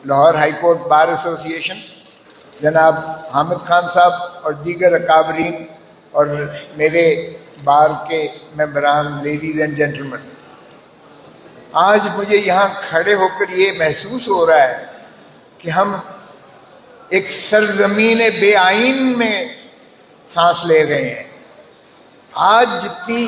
Lahore high court bar ایسوسی ایشن، جناب حامد خان صاحب اور دیگر اکابرین اور میرے بار کے ممبران، لیڈیز اینڈ جینٹلمن، آج مجھے یہاں کھڑے ہو کر یہ محسوس ہو رہا ہے کہ ہم ایک سرزمین بے آئین میں سانس لے رہے ہیں۔ آج جتنی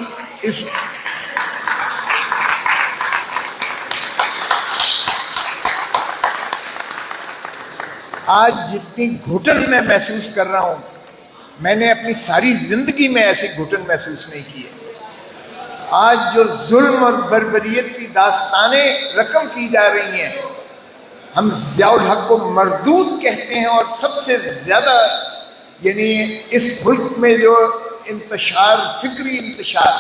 گھٹن میں محسوس کر رہا ہوں، میں نے اپنی ساری زندگی میں ایسی گھٹن محسوس نہیں کی ہے۔ آج جو ظلم اور بربریت کی داستانیں رقم کی جا رہی ہیں، ہم ضیاء الحق کو مردود کہتے ہیں، اور سب سے زیادہ اس ملک میں جو فکری انتشار،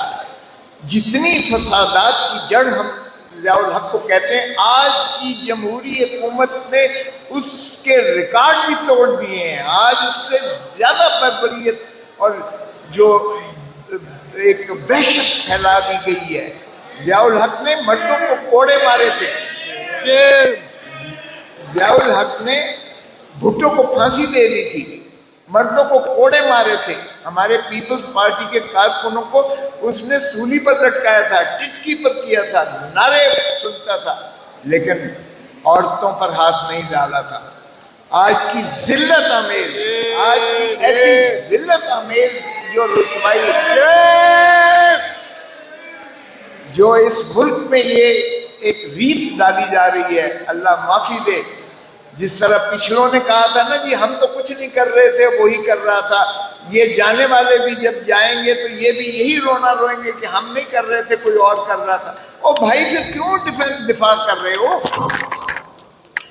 جتنی فسادات کی جڑ ہم ضیاء الحق کو کہتے ہیں، آج کی جمہوری حکومت نے اس کے ریکارڈ بھی توڑ دیے ہیں۔ آج اس سے زیادہ بربریت اور جو ایک وحشت پھیلا دی گئی ہے۔ ضیاء الحق نے مردوں کو کوڑے مارے تھے، ضیاء الحق نے بھٹو کو پھانسی دے دی تھی، مردوں کو کوڑے مارے تھے، ہمارے پیپلز پارٹی کے کارکنوں کو اس نے سولی پر لٹکایا تھا، ٹٹکی پر کیا تھا، نعرے سنتا تھا، لیکن عورتوں پر ہاتھ نہیں ڈالا تھا۔ آج کی ذلت آمیز، آج کی ایسی ذلت آمیز جو رسوائی جو اس ملک میں یہ ایک ریت ڈالی جا رہی ہے، اللہ معافی دے۔ جس طرح پچھلوں نے کہا تھا نا جی ہم تو کچھ نہیں کر رہے تھے، وہی کر رہا تھا، یہ جانے والے بھی جب جائیں گے تو یہ بھی یہی رونا روئیں گے کہ ہم نہیں کر رہے تھے، کوئی اور کر رہا تھا۔ او بھائی پھر کیوں دفاع کر رہے ہو؟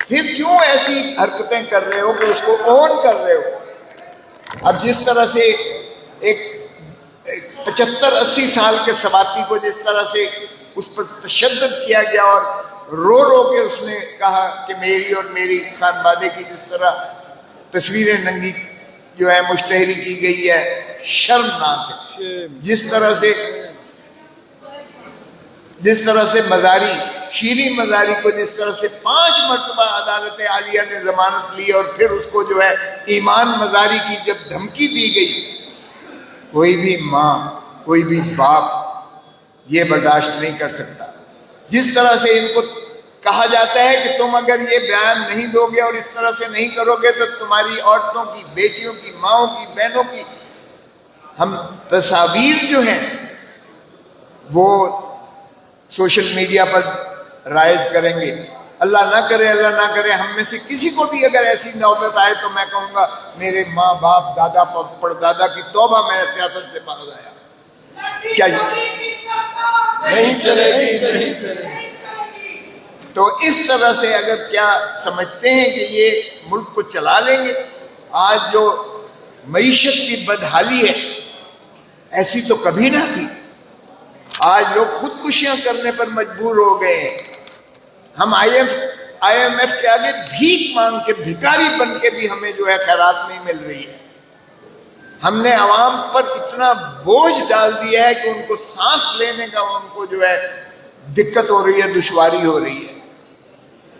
پھر کیوں ایسی حرکتیں کر رہے ہو کہ اس کو اون کر رہے ہو؟ اب جس طرح سے ایک 75-80 سال کے سواتی کو جس طرح سے اس پر تشدد کیا گیا اور رو رو کے اس نے کہا کہ میری اور میری خانوادے کی جس طرح تصویریں ننگی جو ہے مشتہری کی گئی ہے، شرمناک ہے۔ جس طرح سے مزاری، شیریں مزاری کو جس طرح سے 5 مرتبہ عدالت عالیہ نے ضمانت لی اور پھر اس کو جو ہے ایمان مزاری کی جب دھمکی دی گئی، کوئی بھی ماں، کوئی بھی باپ یہ برداشت نہیں کر سکتا۔ جس طرح سے ان کو کہا جاتا ہے کہ تم اگر یہ بیان نہیں دو گے اور اس طرح سے نہیں کرو گے تو تمہاری عورتوں کی، بیٹیوں کی، ماؤں کی، بہنوں کی ہم تصاویر جو ہیں وہ سوشل میڈیا پر رائج کریں گے۔ اللہ نہ کرے ہم میں سے کسی کو بھی اگر ایسی نوبت آئے تو میں کہوں گا میرے ماں باپ، دادا پردادا کی توبہ، میں سیاست سے باز آیا۔ کیا نہیں چلے گی۔ تو اس طرح سے اگر کیا سمجھتے ہیں کہ یہ ملک کو چلا لیں گے؟ آج جو معیشت کی بدحالی ہے ایسی تو کبھی نہ تھی۔ آج لوگ خودکشیاں کرنے پر مجبور ہو گئے ہیں۔ ہم آئی ایم ایف کے آگے بھیک مانگ کے، بھکاری بن کے بھی ہمیں جو ہے خیرات نہیں مل رہی ہے۔ ہم نے عوام پر اتنا بوجھ ڈال دیا ہے کہ ان کو سانس لینے کا ان کو جو ہے دقت ہو رہی ہے، دشواری ہو رہی ہے۔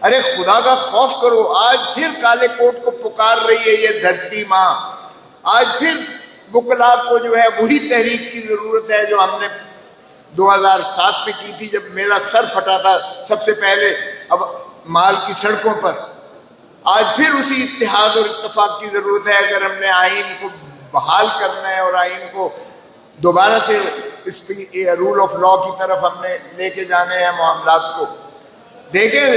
ارے خدا کا خوف کرو، آج پھر کالے کوٹ کو پکار رہی ہے یہ دھرتی ماں۔ آج پھر وکلاء کو جو ہے وہی تحریک کی ضرورت ہے جو ہم نے 2007 میں کی تھی، جب میرا سر پھٹا تھا سب سے پہلے اب مال کی سڑکوں پر۔ آج پھر اسی اتحاد اور اتفاق کی ضرورت ہے اگر ہم نے آئین کو بحال کرنا ہے اور آئین کو دوبارہ سے اس کی رول آف لا کی طرف ہم نے لے کے جانے ہیں معاملات کو۔ دیکھیں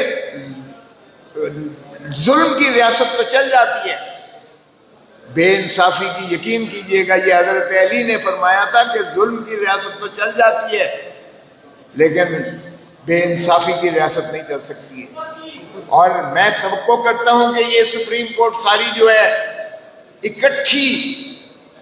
ظلم کی ریاست تو چل جاتی ہے، بے انصافی کی یقین کیجئے گا، یہ حضرت علی نے فرمایا تھا کہ ظلم کی ریاست تو چل جاتی ہے لیکن بے انصافی کی ریاست نہیں چل سکتی ہے۔ اور میں توقع کرتا ہوں کہ یہ سپریم کورٹ ساری جو ہے اکٹھی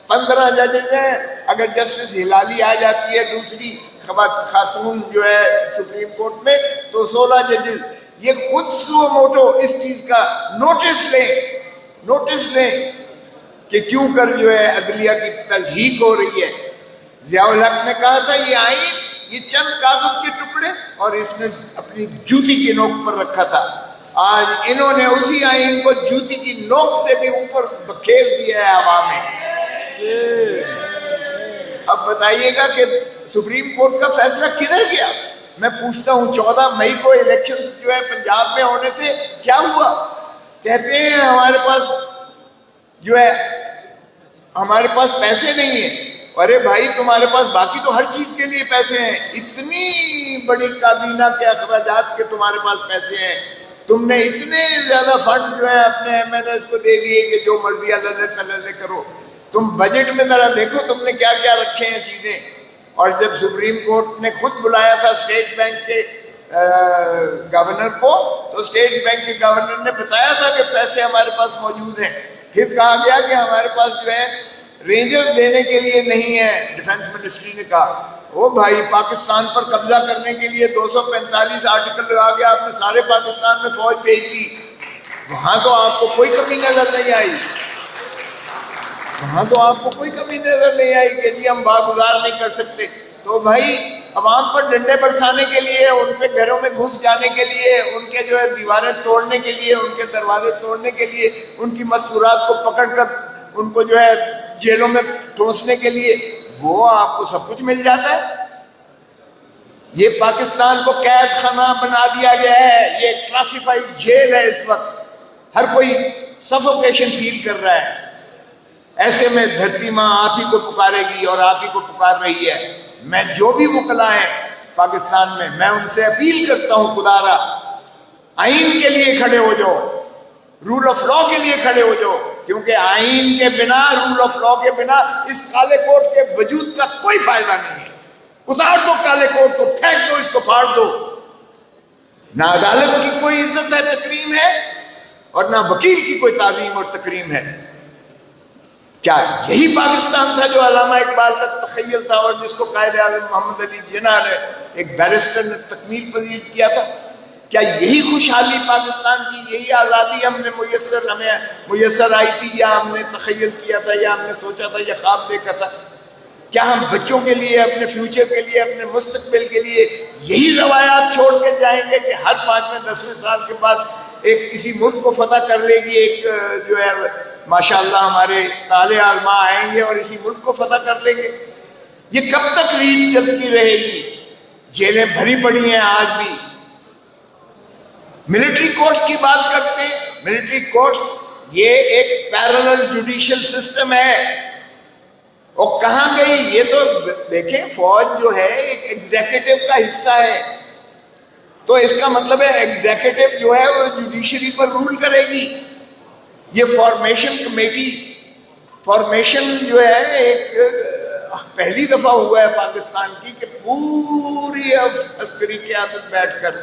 15 ججز ہیں، اگر جسٹس ہلالی آ جاتی ہے دوسری خاتون جو ہے سپریم کورٹ میں تو 16 ججز، یہ خود سو موٹو اس چیز کا نوٹس لیں کہ کیوں کر جو ہے عدلیہ کی تضحیک ہو رہی ہے۔ ضیاء الحق نے کہا تھا یہ آئین یہ چند کاغذ کے ٹکڑے، اور اس نے اپنی جوتی کی نوک پر رکھا تھا آج انہوں نے اسی آئین کو جوتی کی نوک سے بھی اوپر بکھیر دیا ہے ہوا میں. اب بتائیے گا کہ سپریم کورٹ کا فیصلہ کدھر گیا؟ میں پوچھتا ہوں 14 مئی کو الیکشن جو ہے پنجاب میں ہونے تھے، کیا ہوا؟ کہتے ہیں ہمارے پاس جو ہے ہمارے پاس پیسے نہیں ہیں. ارے بھائی تمہارے پاس باقی تو ہر چیز کے لیے پیسے ہیں. اتنی بڑی کابینہ کے اخراجات کے تمہارے پاس پیسے ہیں. تم نے اتنے زیادہ فنڈ جو ہے اپنے ایم این ایس کو دے دیے کہ جو مرضی اللہ کرو. تم بجٹ میں ذرا دیکھو تم نے کیا کیا رکھے ہیں چیزیں. اور جب سپریم کورٹ نے خود بلایا تھا اسٹیٹ بینک کے گورنر کو، تو اسٹیٹ بینک کے گورنر نے بتایا تھا کہ پیسے ہمارے پاس موجود ہیں. پھر کہا گیا کہ ہمارے پاس جو ہے رینجرز دینے کے لیے نہیں ہے. ڈیفنس منسٹری نے کہا او بھائی پاکستان پر قبضہ کرنے کے لیے 245 آرٹیکل لگا کے آپ نے سارے پاکستان میں فوج بھیج دی. وہاں تو آپ کو کوئی کمی نظر نہیں آئی. وہاں تو آپ کو کوئی کمی نظر نہیں آئی کہ جی ہم باگزار نہیں کر سکتے. تو بھائی عوام پر ڈنڈے برسانے کے لیے، ان پہ گھروں میں گھس جانے کے لیے، ان کے جو ہے دیواریں توڑنے کے لیے، ان کے دروازے توڑنے کے لیے، ان کی مستورات کو پکڑ کر ان کو جو ہے جیلوں میں ٹھونسنے کے لیے، وہ آپ کو سب کچھ مل جاتا ہے. یہ پاکستان کو قید خانہ بنا دیا گیا ہے. یہ کلاسیفائڈ جیل ہے. اس وقت ہر کوئی سفوکیشن فیل کر رہا ہے. ایسے میں دھرتی ماں آپ ہی کو پکارے گی اور آپ ہی کو پکار رہی ہے. میں جو بھی وکلا ہیں پاکستان میں ان سے اپیل کرتا ہوں، خدا را آئین کے لیے کھڑے ہو جاؤ، رول آف لا کے لیے کھڑے ہو جاؤ. کیونکہ آئین کے بنا، رول آف لا کے بنا اس کالے کوٹ کے وجود کا کوئی فائدہ نہیں ہے. اتار دو کالے کوٹ کو، پھینک دو، اس کو پھاڑ دو. نہ عدالت کی کوئی عزت ہے، تکریم ہے، اور نہ وکیل کی کوئی تعظیم اور تکریم ہے. کیا یہی پاکستان تھا جو علامہ اقبال کا تخیل تھا اور جس کو قائد اعظم محمد علی جناح نے ایک بیرسٹر نے تکمیل پذیر کیا تھا؟ کیا یہی خوشحالی پاکستان کی، یہی آزادی ہمیں میسر آئی تھی، یا ہم نے تخیل کیا تھا، یا ہم نے سوچا تھا، یا خواب دیکھا تھا؟ کیا ہم بچوں کے لیے، اپنے فیوچر کے لیے، اپنے مستقبل کے لیے یہی روایات چھوڑ کے جائیں گے کہ ہر 5ویں 10ویں سال کے بعد ایک کسی ملک کو فتح کر لے گی ایک جو ہے ماشاءاللہ ہمارے تالے علماء آئیں گے اور اسی ملک کو فتح کر لیں گے؟ یہ کب تک ریت چلتی رہے گی؟ جیلیں بھری پڑی ہیں آج بھی. ملٹری کورٹس کی بات کرتے ہیں. ملٹری کورٹس یہ ایک پیرلل جوڈیشل سسٹم ہے. اور کہاں گئی؟ یہ تو دیکھیں فوج جو ہے ایک ایگزیکٹو کا حصہ ہے. تو اس کا مطلب ہے ایگزیکٹو جو ہے وہ جوڈیشری پر رول کرے گی. یہ فارمیشن کمیٹی، فارمیشن جو ہے ایک پہلی دفعہ ہوا ہے پاکستان کی کہ پوری عسکری قیادت بیٹھ کر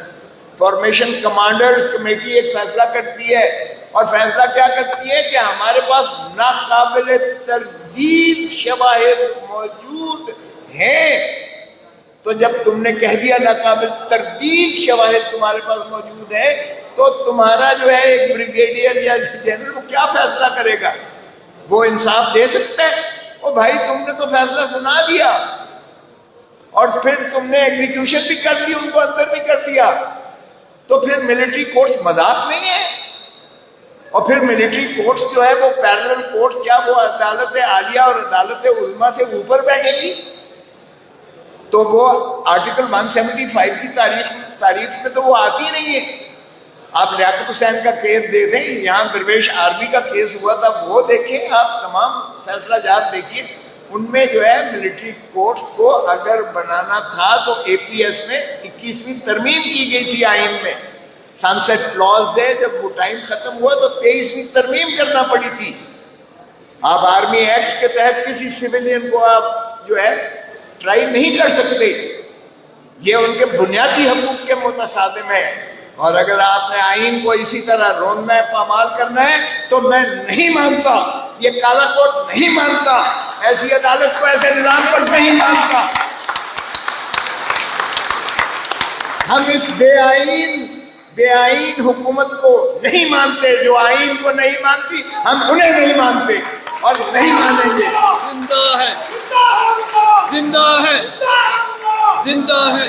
فارمیشن کمانڈرز کمیٹی ایک فیصلہ کرتی ہے. اور فیصلہ کیا کرتی ہے کہ ہمارے پاس ناقابل تردید شواہد موجود ہیں. تو جب تم نے کہہ دیا ناقابل تردید شواہد تمہارے پاس موجود ہے، تو تمہارا جو ہے ایک بریگیڈیئر یا جنرل وہ کیا فیصلہ کرے گا؟ وہ انصاف دے سکتا ہے؟ او بھائی تم نے تو فیصلہ سنا دیا اور پھر تم نے ایگزیکیوشن بھی کر دی، ان کو اندر بھی کر دیا. تو پھر ملٹری کورٹس مذاق نہیں ہے. اور پھر ملٹری کورٹس جو ہے وہ پیرلل کورٹس، کیا وہ عدالت عالیہ اور عدالت عظمیٰ سے اوپر بیٹھے گی؟ تو وہ آرٹیکل 175 کی تعریف میں تو وہ آتی نہیں ہے. آپ لیاقت حسین کا کیس دیکھیں، یہاں درویش آرمی کا کیس ہوا تھا، وہ دیکھیں، آپ تمام فیصلہ جات دیکھیے. ان میں جو ہے ملٹری کورٹس کو اگر بنانا تھا تو اے پی ایس میں 21ویں ترمیم کی گئی تھی آئین میں. سنسیٹ کلوز ہے، جب وہ ٹائم ختم ہوا تو 23ویں ترمیم کرنا پڑی تھی. آپ آرمی ایکٹ کے تحت کسی سویلین کو آپ جو ہے ٹرائی نہیں کر سکتے. یہ ان کے بنیادی حقوق کے متصادم ہے. اور اگر آپ نے آئین کو اسی طرح روندہ پامال کرنا ہے تو میں نہیں مانتا، یہ کالا کوٹ نہیں مانتا، ایسی عدالت کو، ایسے نظام پر نہیں مانتا. ہم اس بے آئین حکومت کو نہیں مانتے. جو آئین کو نہیں مانتی ہم انہیں نہیں مانتے اور نہیں مانیں گے. زندہ ہے، زندہ ہے، زندہ ہے،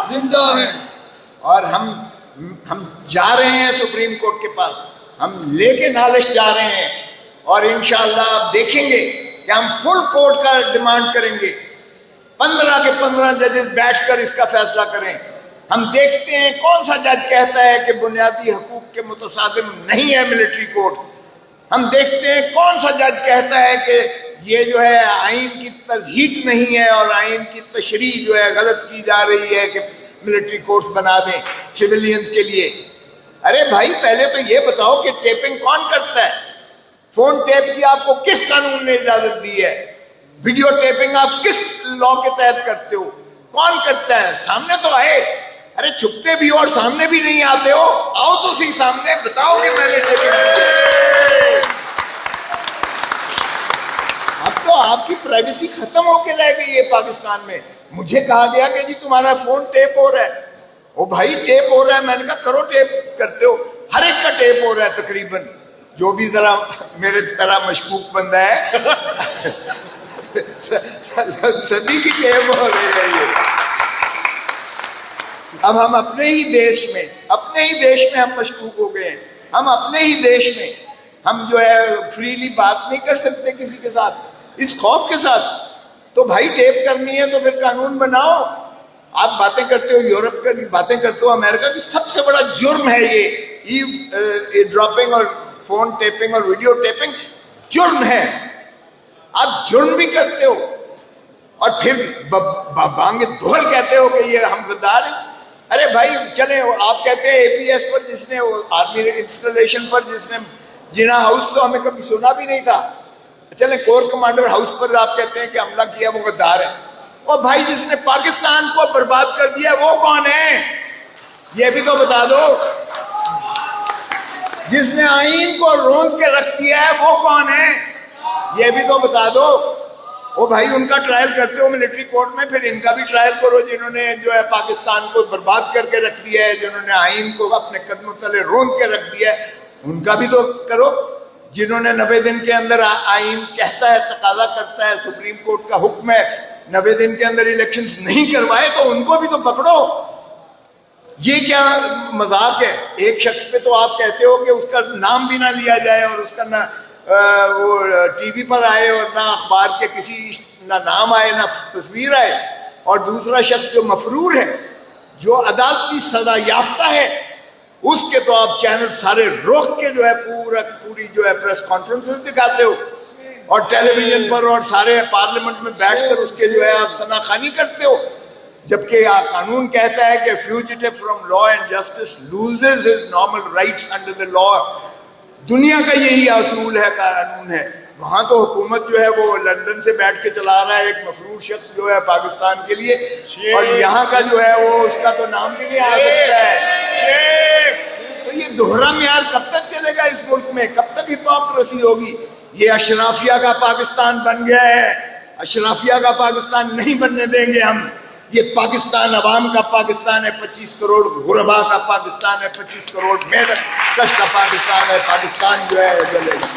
زندہ ہے. اور ہم ہم جا رہے ہیں سپریم کورٹ کے پاس، ہم لے کے نالش جا رہے ہیں، اور انشاءاللہ آپ دیکھیں گے کہ ہم فل کورٹ کا ڈیمانڈ کریں گے، 15 کے 15 ججز بیٹھ کر اس کا فیصلہ کریں۔ ہم دیکھتے ہیں کون سا جج کہتا ہے کہ بنیادی حقوق کے متصادم نہیں ہے ملٹری کورٹ، ہم دیکھتے ہیں کون سا جج کہتا ہے کہ یہ جو ہے آئین کی تضحیق نہیں ہے اور آئین کی تشریح جو ہے غلط کی جا رہی ہے کہ ملٹری کورٹس بنا دیں سویلینز کے لیے۔ ارے بھائی پہلے تو یہ بتاؤ کہ ٹیپنگ کون کرتا ہے؟ فون ٹیپ کی آپ کو کس قانون نے اجازت دی ہے؟ ویڈیو ٹیپنگ آپ کس لا کے تحت کرتے ہو؟ کون کرتا ہے؟ سامنے تو آئے۔ ارے چھپتے بھی ہو اور سامنے بھی نہیں آتے ہو، آؤ تو صحیح سامنے، بتاؤ کہ میں نے ٹیپنگ کی ہے۔ اب تو آپ کی پرائیویسی ختم ہو کے رہ گئی ہے پاکستان میں۔ مجھے کہا گیا کہ جی تمہارا فون ٹیپ ہو رہا ہے۔ او بھائی ٹیپ ہو رہا ہے، میں نے کہا کرو ٹیپ، کرتے ہو، ہر ایک کا ٹیپ ہو رہا ہے تقریباً، جو بھی ذرا میرے طرح مشکوک بندہ ہے سبھی کی ٹیپ ہو رہی ہے یہ۔ اب ہم اپنے ہی دیش میں ہم مشکوک ہو گئے ہیں، ہم اپنے ہی دیش میں ہم جو ہے فریلی بات نہیں کر سکتے کسی کے ساتھ، اس خوف کے ساتھ۔ تو بھائی ٹیپ کرنی ہے تو پھر قانون بناؤ۔ آپ باتیں کرتے ہو یورپ کی، باتیں کرتے ہو امریکہ کی، سب سے بڑا جرم ہے یہ ایو ڈراپنگ اور فون ٹیپنگ اور ویڈیو ٹیپنگ، جرم ہے۔ آپ جرم بھی کرتے ہو اور پھر بانگ دھول کہتے ہو کہ یہ ہم غدار ہیں۔ ارے بھائی چلیں، آپ کہتے ہیں اے پی ایس پر جس نے آرمی انسٹالیشن پر جس نے جنا ہاؤس تو ہمیں کبھی سنا بھی نہیں تھا، چلیں کور کمانڈر ہاؤس پر آپ کہتے ہیں کہ حملہ کیا وہ غدار ہے۔ اور بھائی جس نے پاکستان کو برباد کر دیا وہ کون ہے؟ یہ بھی تو بتا دو۔ جس نے آئین کو روند کے رکھ دیا ہے وہ کون ہے؟ یہ بھی تو بتا دو۔ وہ بھائی ان کا ٹرائل کرتے ہو ملٹری کورٹ میں، پھر ان کا بھی ٹرائل کرو، جنہوں نے جو ہے پاکستان کو برباد کر کے رکھ دیا ہے، جنہوں نے آئین کو اپنے قدموں تلے روند کے رکھ دیا ہے، ان کا بھی تو کرو۔ جنہوں نے 90 دن کے اندر آئین کہتا ہے، تقاضا کرتا ہے، سپریم کورٹ کا حکم ہے 90 دن کے اندر الیکشنز نہیں کروائے، تو ان کو بھی تو پکڑو۔ یہ کیا مذاق ہے؟ ایک شخص پہ تو آپ کہتے ہو کہ اس کا نام بھی نہ لیا جائے اور اس کا نہ وہ ٹی وی پر آئے اور نہ اخبار کے کسی نہ نام آئے نہ تصویر آئے، اور دوسرا شخص جو مفرور ہے، جو عدالتی سزا یافتہ ہے، اس کے تو آپ چینل سارے روک کے جو ہے پوری جو ہے پریس کانفرنسز دکھاتے ہو، اور ٹیلی ویژن پر اور سارے پارلیمنٹ میں بیٹھ کر اس کے جو ہے آپ ثنا خوانی کرتے ہو، جبکہ قانون کہتا ہے کہ fugitive from law and justice loses his normal rights under the law. دنیا کا یہی اصول ہے، قانون ہے۔ وہاں تو حکومت جو ہے وہ لندن سے بیٹھ کے چلا رہا ہے ایک مفرور شخص جو ہے پاکستان کے لیے، اور یہاں کا جو ہے وہ اس کا تو نام بھی نہیں آ سکتا ہے۔ تو یہ دوہرا معیار کب تک چلے گا اس ملک میں؟ کب تک ہپوکریسی ہوگی؟ یہ اشرافیہ کا پاکستان بن گیا ہے، اشرافیہ کا پاکستان نہیں بننے دیں گے ہم۔ یہ پاکستان عوام کا پاکستان ہے، 25 کروڑ غربا کا پاکستان ہے، 25 کروڑ محنت کش کا پاکستان ہے۔ پاکستان جو ہے چلے گا۔